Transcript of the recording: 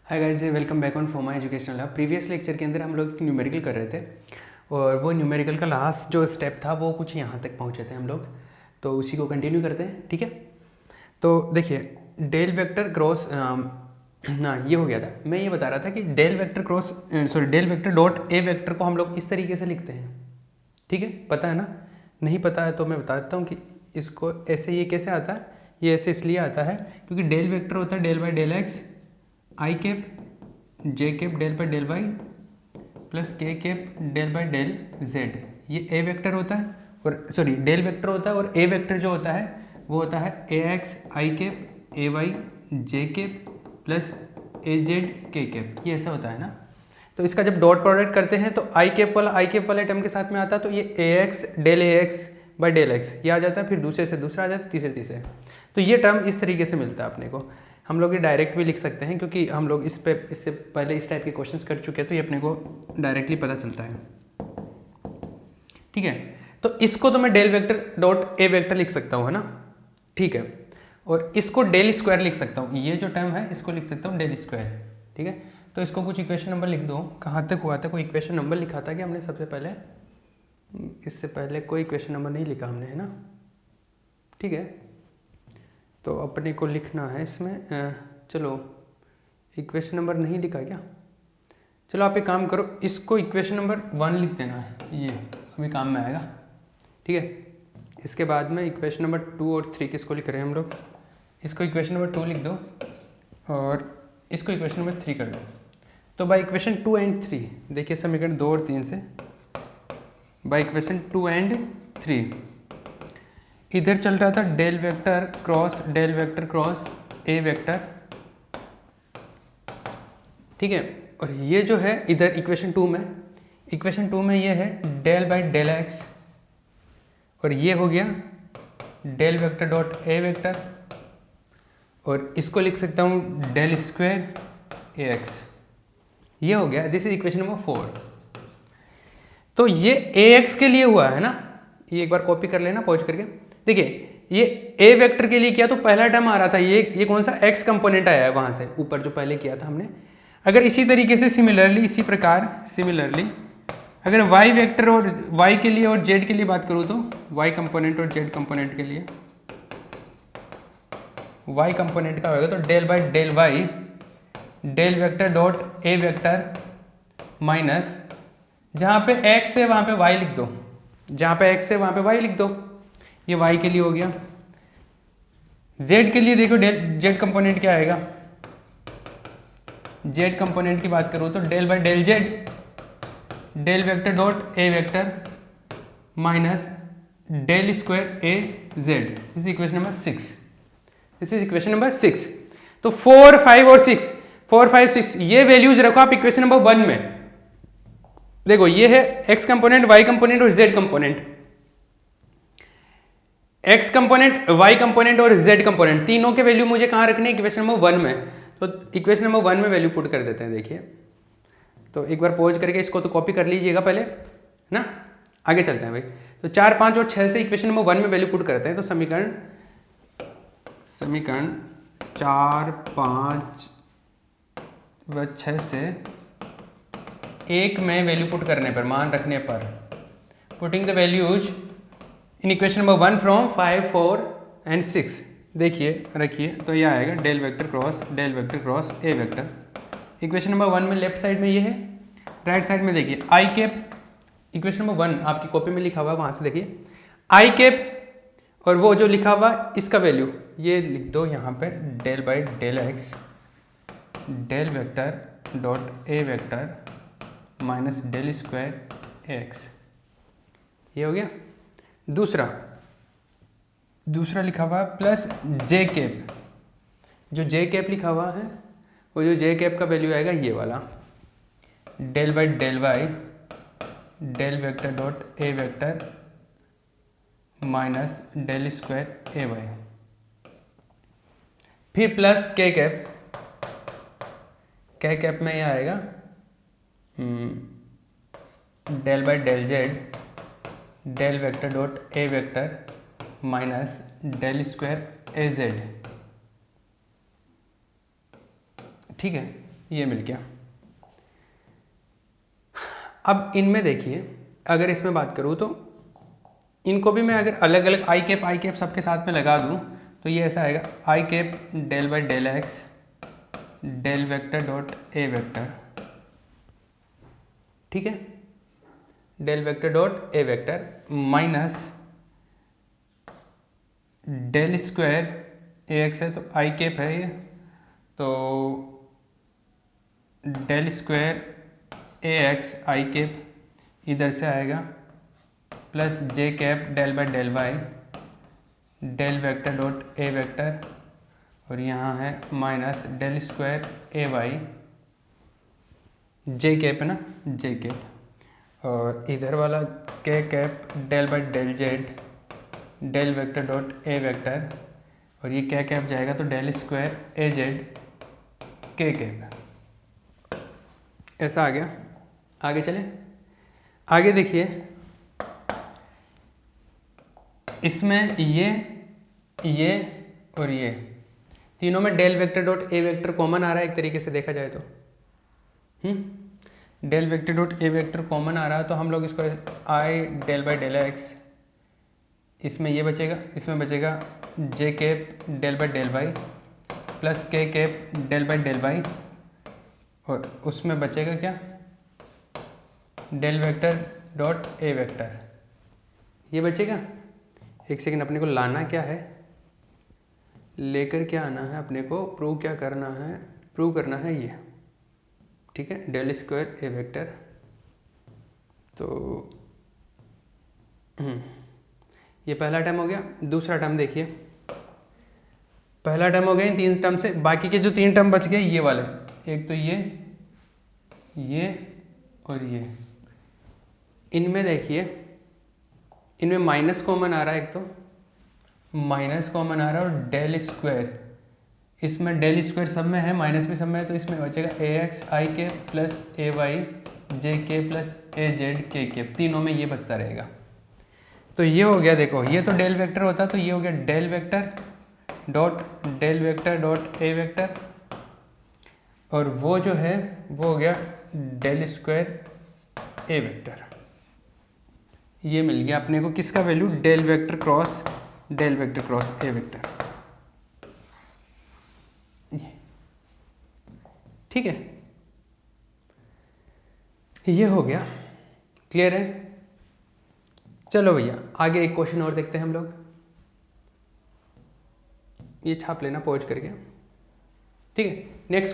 Hi guys, welcome back on Foma educational hub. Previous lecture के अंदर हम लोग न्यूमेरिकल कर रहे थे और वो न्यूमेरिकल का लास्ट जो स्टेप था वो कुछ यहाँ तक पहुँचे थे हम लोग, तो उसी को कंटिन्यू करते हैं। ठीक है, तो देखिए डेल वेक्टर क्रॉस ना ये हो गया था। मैं ये बता रहा था कि del vector cross del vector dot A vector को हम लोग इस तरीके से लिखते हैं। ठीक है, पता है ना? नहीं पता है तो मैं बता देता हूँ कि इसको ऐसे ये कैसे आता है। ये ऐसे इसलिए आता है क्योंकि डेल वेक्टर होता है del by del x i cap j cap del by del y plus के cap del by del z. ये ए वेक्टर होता है और डेल वेक्टर होता है, और ए वेक्टर जो होता है वो होता है A x i cap A y j cap plus A Z के कैप। ये ऐसा होता है ना। तो इसका जब डॉट प्रोडक्ट करते हैं तो आई कैप वाले टर्म के साथ में आता है, तो ये A x del A x by del x ये आ जाता है, फिर दूसरे से दूसरा आ जाता है, तीसरे। तो ये टर्म इस तरीके से मिलता है अपने को। हम लोग ये डायरेक्ट भी लिख सकते हैं क्योंकि हम लोग इससे पहले इस टाइप के क्वेश्चंस कर चुके हैं, तो ये अपने को डायरेक्टली पता चलता है। ठीक है, तो इसको तो मैं del vector dot A vector लिख सकता हूँ, है ना। ठीक है, और इसको डेल स्क्वायर लिख सकता हूँ। ये जो टर्म है इसको लिख सकता हूँ डेल स्क्वायर। ठीक है, तो इसको कुछ इक्वेशन नंबर लिख दो। कहाँ तक हुआ था? कोई इक्वेशन नंबर लिखा था कि हमने सबसे पहले? इससे पहले कोई इक्वेशन नंबर नहीं लिखा हमने, है ना। ठीक है, तो अपने को लिखना है इसमें चलो इक्वेशन नंबर नहीं लिखा क्या? चलो आप एक काम करो, इसको इक्वेशन नंबर 1 लिख देना है, ये अभी काम में आएगा। ठीक है, इसके बाद में इक्वेशन नंबर 2 और 3 किसको लिख रहे हैं हम लोग? इसको इक्वेशन नंबर 2 लिख दो और इसको इक्वेशन नंबर 3 कर दो। तो बाई इक्वेशन 2 एंड 3 देखिए समीकरण 2 और 3 से बाई इक्वेशन 2 एंड 3 इधर चल रहा था del vector cross A vector. ठीक है, और ये जो है इधर इक्वेशन 2 में ये है डेल बाई डेल एक्स, और ये हो गया del vector dot A vector, और इसको लिख सकता हूँ डेल स्क्वायर ए एक्स। ये हो गया, दिस इज इक्वेशन नंबर 4। तो ये ए एक्स के लिए हुआ है ना। ये एक बार कॉपी कर लेना पॉज करके। देखिए ये ए वेक्टर के लिए किया तो पहला टर्म आ रहा था, ये कौन सा एक्स कंपोनेंट आया है वहां से ऊपर जो पहले किया था हमने। अगर इसी तरीके से इसी प्रकार सिमिलरली अगर वाई वेक्टर और वाई के लिए और जेड के लिए बात करूँ तो वाई कंपोनेंट और जेड कंपोनेंट के लिए वाई कंपोनेंट का होगा तो del by del Y del vector dot A vector minus जहाँ पे एक्स है वहाँ पे वाई लिख दो, जहाँ पे एक्स है वहाँ पे वाई लिख दो। ये y के लिए हो गया। z के लिए देखो जेड कंपोनेंट क्या आएगा। जेड कंपोनेंट की बात करूँ तो del by del Z del vector dot A vector minus del square A Z. This is equation number 6। तो 4, 5 और 6 ये वैल्यूज रखो आप इक्वेशन नंबर 1 में। देखो ये है x कंपोनेंट, y कंपोनेंट और z component. x component, y component और z कंपोनेंट तीनों के वैल्यू मुझे कहाँ रखने हैं? इक्वेशन नंबर 1 में। तो इक्वेशन नंबर 1 में वैल्यू पुट कर देते हैं। देखिए तो एक बार पॉज करके इसको तो कॉपी कर लीजिएगा पहले ना, आगे चलते हैं भाई। तो 4, 5 और 6 से इक्वेशन नंबर 1 में वैल्यू पुट करते हैं। तो समीकरण 4, 5 व 6 से 1 में वैल्यू पुट करने पर, मान रखने पर, putting the values in equation number 1 from 5, 4 and 6 देखिए रखिए तो ये आएगा del vector cross A vector. Equation number 1 में लेफ्ट साइड में ये है, राइट साइड में देखिए आई कैप। इक्वेशन नंबर 1 आपकी कॉपी में लिखा हुआ है, वहाँ से देखिए आई कैप और वो जो लिखा हुआ इसका वैल्यू ये लिख दो यहाँ पे del by del x del vector dot A vector minus del square X. ये हो गया। दूसरा लिखा हुआ है प्लस जे कैप। जो जे कैप लिखा हुआ है वो जो जे कैप का वैल्यू आएगा ये वाला del by del Y del vector dot A vector minus del square A Y, फिर प्लस के कैप में ये आएगा del by del Z del vector dot A vector minus del square A Z. ठीक है, ये मिल गया। अब इनमें देखिए, अगर इसमें बात करूँ तो इनको भी मैं अगर अलग अलग आई कैप सबके साथ में लगा दूँ तो ये ऐसा आएगा i cap del by del x del vector dot A vector, ठीक है, del vector dot A vector minus del square A x है तो आई कैप है ये, तो del square A x i cap इधर से आएगा plus j cap del by del Y del vector dot A vector, और यहाँ है minus del square A y j cap है ना, जे कैप, और इधर वाला K cap del by del Z del vector dot A vector, और ये क्या कैप जाएगा तो डेल स्क्वायर ए जेड के कैप, ऐसा आ गया। आगे चले, आगे देखिए इसमें ये और ये तीनों में del vector dot A vector common आ रहा है एक तरीके से देखा जाए तो, del vector dot A vector common आ रहा है तो हम लोग इसको i del by del x, इसमें ये बचेगा, इसमें बचेगा j cap del by del y plus के cap del by del y, और उसमें बचेगा क्या del vector dot A vector, ये बचेगा। एक सेकंड, अपने को लाना क्या है, लेकर क्या आना है अपने को, प्रूव क्या करना है, प्रूव करना है ये, ठीक है, डेल स्क्वायर ए वेक्टर। तो ये पहला टर्म हो गया। दूसरा टर्म देखिए, पहला टर्म हो गया इन तीन टर्म से, बाकी के जो तीन टर्म बच गए ये वाले, एक तो ये और ये, इनमें देखिए इनमें माइनस कॉमन आ रहा है, एक तो माइनस कॉमन आ रहा है, और डेल स्क्वायर, इसमें डेल स्क्वायर सब में है, माइनस भी सब में है, तो इसमें बचेगा ए एक्स आई के प्लस ए वाई जे के प्लस ए जेड के, तीनों में ये बचता रहेगा। तो ये हो गया, देखो ये तो डेल वेक्टर होता, तो ये हो गया del vector dot A vector, और वो जो है वो हो गया डेल स्क्वायर ए वेक्टर। ये मिल गया अपने को किसका value, del vector cross A vector, ठीक है, ये हो गया। क्लियर है? चलो भैया आगे एक क्वेश्चन और देखते हैं हम लोग, ये छाप लेना पॉज करके, ठीक है। नेक्स्ट